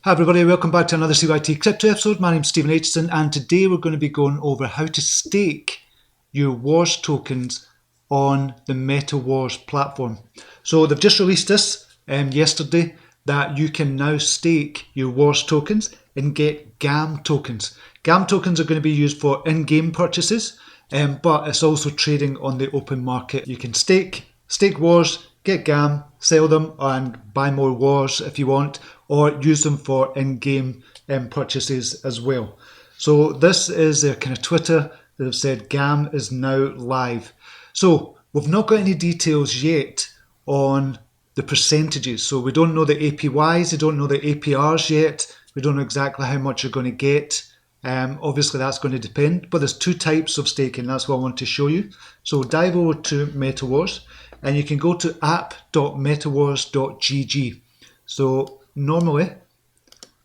Hi everybody, welcome back to another CYT-Crypto episode. My name's Stephen Aitchison and today we're going to be going over how to stake your Wars tokens on the MetaWars platform. So they've just released this yesterday that you can now stake your Wars tokens and get GAM tokens. GAM tokens are going to be used for in-game purchases, but it's also trading on the open market. You can stake Wars, get GAM, sell them and buy more Wars if you want, or use them for in-game purchases as well. So this is their kind of Twitter that have said GAM is now live. So we've not got any details yet on the percentages. So we don't know the APYs, we don't know the APRs yet. We don't know exactly how much you're going to get. Obviously that's going to depend, but there's two types of staking. That's what I want to show you. So dive over to MetaWars and you can go to app.metawars.gg. So normally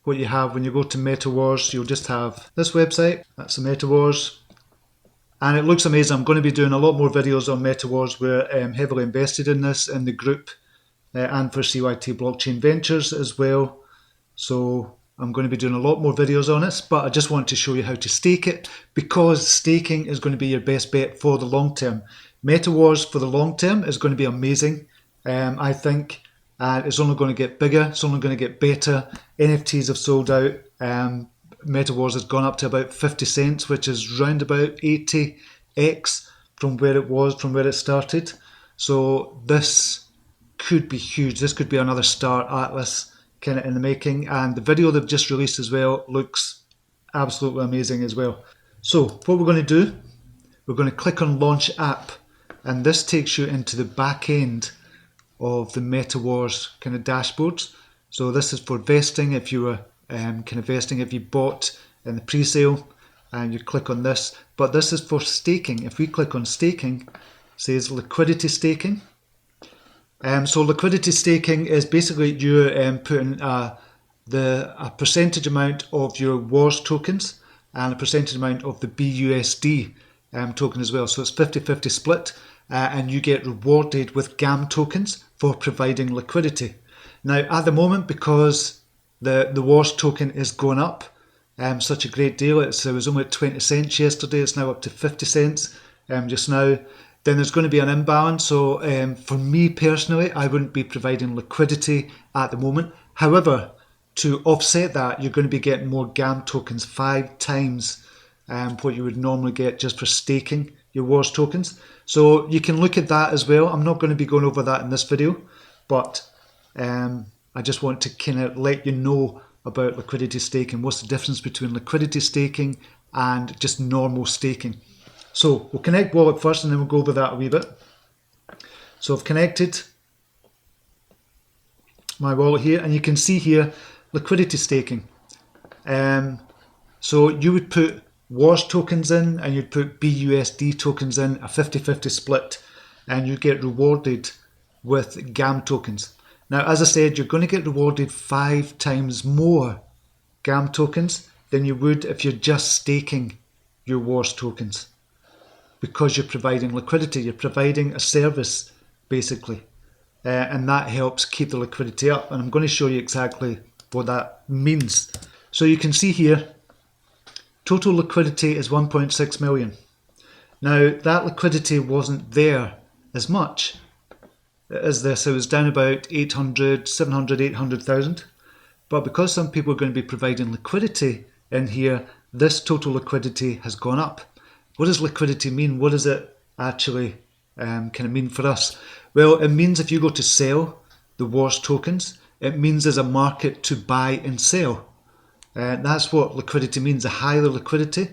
what you have when you go to MetaWars, you'll just have this website. That's the MetaWars. And it looks amazing. I'm going to be doing a lot more videos on MetaWars. We're heavily invested in this, in the group, and for CYT Blockchain Ventures as well. So I'm going to be doing a lot more videos on this, but I just want to show you how to stake it, because staking is going to be your best bet for the long term. MetaWars for the long term is going to be amazing, I think. It's only going to get bigger, it's only going to get better. NFTs have sold out. MetaWars has gone up to about 50 cents, which is round about 80x from where it was, from where it started. So this could be huge. This could be another Star Atlas kind of in the making. And the video they've just released as well looks absolutely amazing as well. So what we're going to do, we're going to click on Launch App, and this takes you into the back end of the MetaWars kind of dashboards. So this is for vesting. If you were kind of vesting, if you bought in the pre-sale, and you click on this. But this is for staking. If we click on staking, it says liquidity staking. So liquidity staking is basically you putting a percentage amount of your Wars tokens and a percentage amount of the BUSD token as well. So it's 50-50 split. And you get rewarded with GAM tokens for providing liquidity. Now at the moment, because the Wars token is going up such a great deal, it was only at 20 cents yesterday, it's now up to 50 cents just now, then there's going to be an imbalance. So for me personally, I wouldn't be providing liquidity at the moment. However, to offset that, you're going to be getting more GAM tokens, 5 times what you would normally get just for staking your Wars tokens. So you can look at that as well. I'm not going to be going over that in this video, but I just want to kind of let you know about liquidity staking. What's the difference between liquidity staking and just normal staking? So we'll connect wallet first and then we'll go over that a wee bit. So I've connected my wallet here, and you can see here liquidity staking. So you would put Wars tokens in and you'd put BUSD tokens in, a 50-50 split, and you get rewarded with GAM tokens. Now as I said, you're going to get rewarded 5 times more GAM tokens than you would if you're just staking your Wars tokens, because you're providing liquidity, you're providing a service basically, and that helps keep the liquidity up. And I'm going to show you exactly what that means. So you can see here, total liquidity is 1.6 million. Now that liquidity wasn't there as much as this. It was down about 800, 700, 800,000. But because some people are going to be providing liquidity in here, this total liquidity has gone up. What does liquidity mean? What does it actually kind of mean for us? Well, it means if you go to sell the Wars tokens, it means there's a market to buy and sell. That's what liquidity means. The higher the liquidity,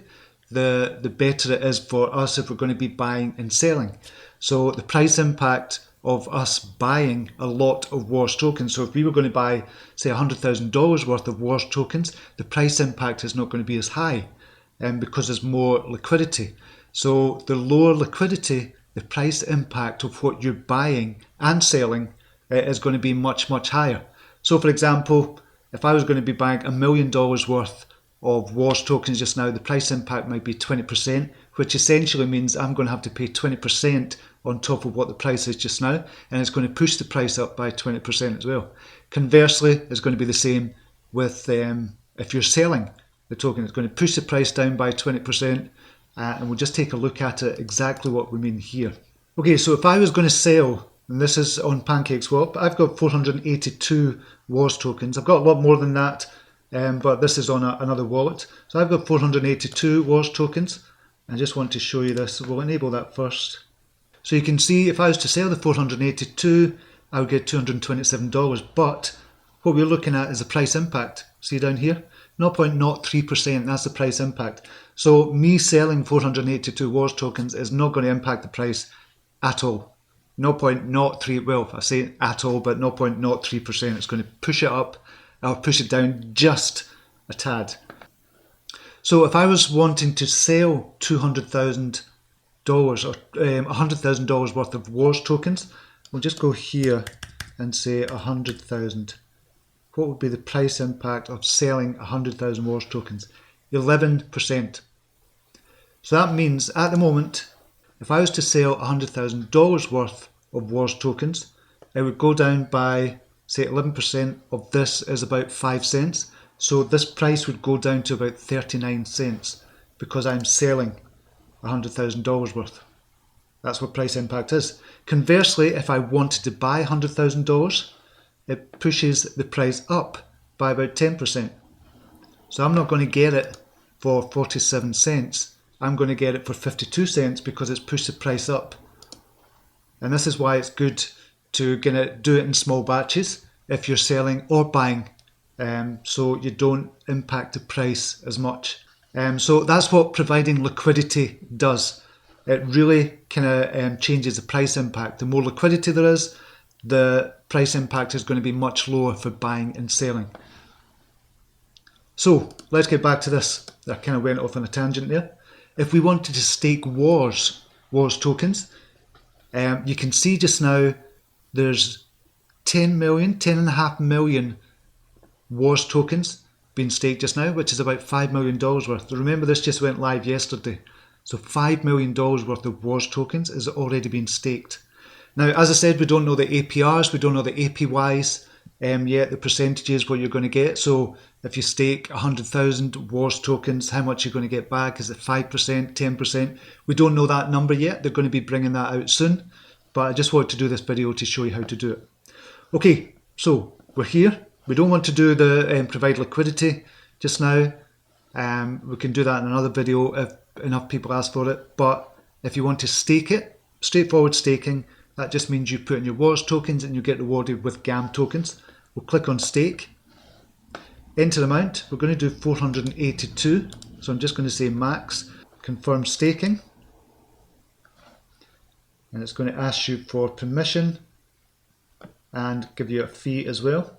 the better it is for us if we're going to be buying and selling. So the price impact of us buying a lot of Wars tokens, so if we were going to buy, say, $100,000 worth of Wars tokens, the price impact is not going to be as high because there's more liquidity. So the lower liquidity, the price impact of what you're buying and selling is going to be much, much higher. So for example, if I was going to be buying $1 million worth of Wars tokens just now, the price impact might be 20%, which essentially means I'm going to have to pay 20% on top of what the price is just now, and it's going to push the price up by 20% as well. Conversely, it's going to be the same with if you're selling the token. It's going to push the price down by 20%, and we'll just take a look at it, exactly what we mean here. Okay, so if I was going to sell, and this is on PancakeSwap, I've got 482 WARS tokens. I've got a lot more than that, but this is on another wallet. So I've got 482 WARS tokens. I just want to show you this. We'll enable that first. So you can see if I was to sell the 482, I would get $227, but what we're looking at is the price impact. See down here? 0.03%, that's the price impact. So me selling 482 WARS tokens is not going to impact the price at all. 0.03, well, I say at all, but 0.03%. It's going to push it up or push it down just a tad. So if I was wanting to sell $200,000 or $100,000 worth of WARS tokens, we'll just go here and say 100,000. What would be the price impact of selling 100,000 WARS tokens? 11%. So that means at the moment, if I was to sell $100,000 worth of WARS tokens, it would go down by, say, 11% of this is about 5 cents. So this price would go down to about 39 cents because I'm selling $100,000 worth. That's what price impact is. Conversely, if I wanted to buy $100,000, it pushes the price up by about 10%. So I'm not going to get it for 47 cents. I'm going to get it for 52 cents because it's pushed the price up. And this is why it's good to do it in small batches if you're selling or buying, so you don't impact the price as much. So that's what providing liquidity does. It really changes the price impact. The more liquidity there is, the price impact is going to be much lower for buying and selling. So let's get back to this. I kind of went off on a tangent there. If we wanted to stake WARS tokens, you can see just now there's 10.5 million WARS tokens being staked just now, which is about $5 million worth. Remember, this just went live yesterday. So $5 million worth of WARS tokens is already being staked. Now, as I said, we don't know the APRs, we don't know the APYs yet, the percentages, what you're going to get. So if you stake 100,000 WARS tokens, how much you're going to get back? Is it 5%, 10%? We don't know that number yet. They're going to be bringing that out soon. But I just wanted to do this video to show you how to do it. Okay, so we're here. We don't want to do the provide liquidity just now. We can do that in another video if enough people ask for it. But if you want to stake it, straightforward staking, that just means you put in your WARS tokens and you get rewarded with GAM tokens. We'll click on stake, enter amount. We're going to do 482. So I'm just going to say max, confirm staking. And it's going to ask you for permission and give you a fee as well.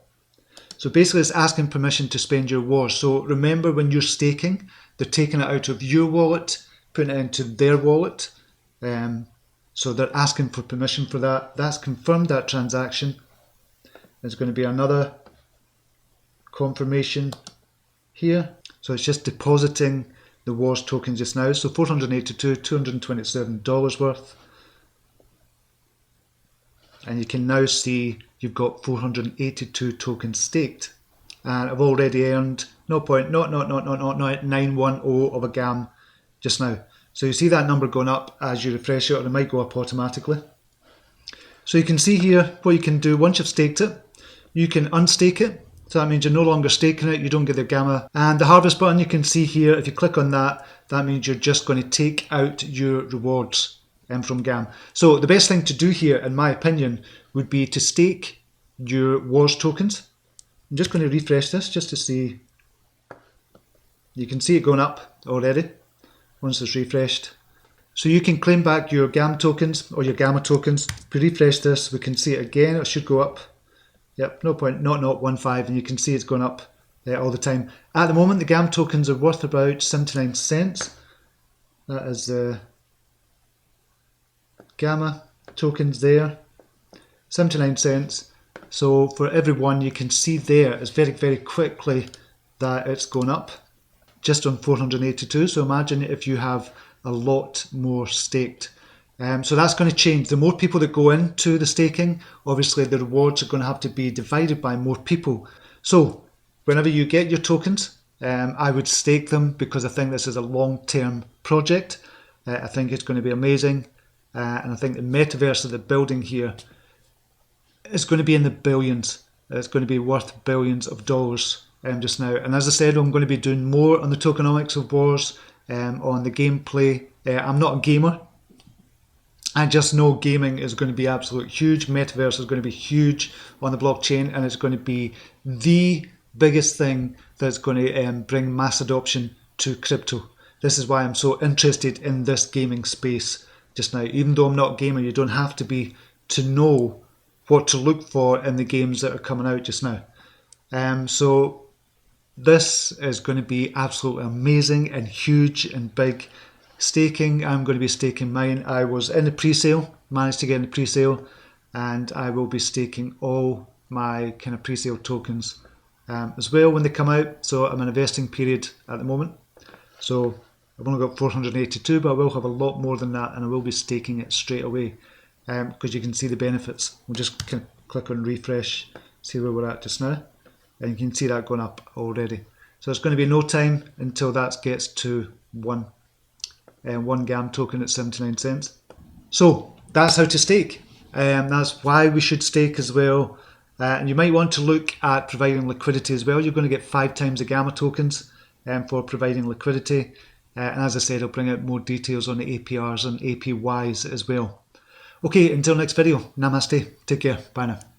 So basically it's asking permission to spend your WARS. So remember, when you're staking, they're taking it out of your wallet, putting it into their wallet. So they're asking for permission for that. That's confirmed that transaction. There's going to be another confirmation here. So it's just depositing the WARS token just now. So 482, $227 worth. And you can now see you've got 482 tokens staked. And I've already earned 0.0000910 of a GAM just now. So you see that number going up as you refresh it, or it might go up automatically. So you can see here what you can do once you've staked it. You can unstake it. So that means you're no longer staking it, you don't get the gamma. And the harvest button you can see here, if you click on that, that means you're just going to take out your rewards from GAM. So the best thing to do here, in my opinion, would be to stake your WARS tokens. I'm just going to refresh this just to see. You can see it going up already once it's refreshed. So you can claim back your GAM tokens or your gamma tokens. If we refresh this, we can see it again. It should go up. Yep, 0.0015, and you can see it's going up all the time. At the moment, the GAM tokens are worth about 79 cents. That is the gamma tokens there, 79 cents. So for every one, you can see there, it's very, very quickly that it's going up just on 482. So imagine if you have a lot more staked. So that's going to change. The more people that go into the staking, obviously the rewards are going to have to be divided by more people. So whenever you get your tokens, I would stake them because I think this is a long-term project. I think it's going to be amazing, and I think the metaverse that they're building here is going to be in the billions. It's going to be worth billions of dollars just now. And as I said, I'm going to be doing more on the tokenomics of Wars, on the gameplay. I'm not a gamer. I just know gaming is going to be absolutely huge. Metaverse is going to be huge on the blockchain, and it's going to be the biggest thing that's going to bring mass adoption to crypto. This is why I'm so interested in this gaming space just now. Even though I'm not a gamer, you don't have to be to know what to look for in the games that are coming out just now. So this is going to be absolutely amazing and huge and big. Staking, I'm going to be staking mine. I was in the pre-sale, managed to get in the pre-sale, and I will be staking all my kind of pre-sale tokens as well when they come out. So I'm in a vesting period at the moment. So I've only got 482, but I will have a lot more than that, and I will be staking it straight away because you can see the benefits. We'll just kind of click on refresh, see where we're at just now, and you can see that going up already. So it's going to be no time until that gets to 1 GAM token at 79 cents. So that's how to stake. That's why we should stake as well. And you might want to look at providing liquidity as well. You're going to get 5 times the Gamma tokens for providing liquidity. And as I said, I'll bring out more details on the APRs and APYs as well. Okay, until next video. Namaste. Take care. Bye now.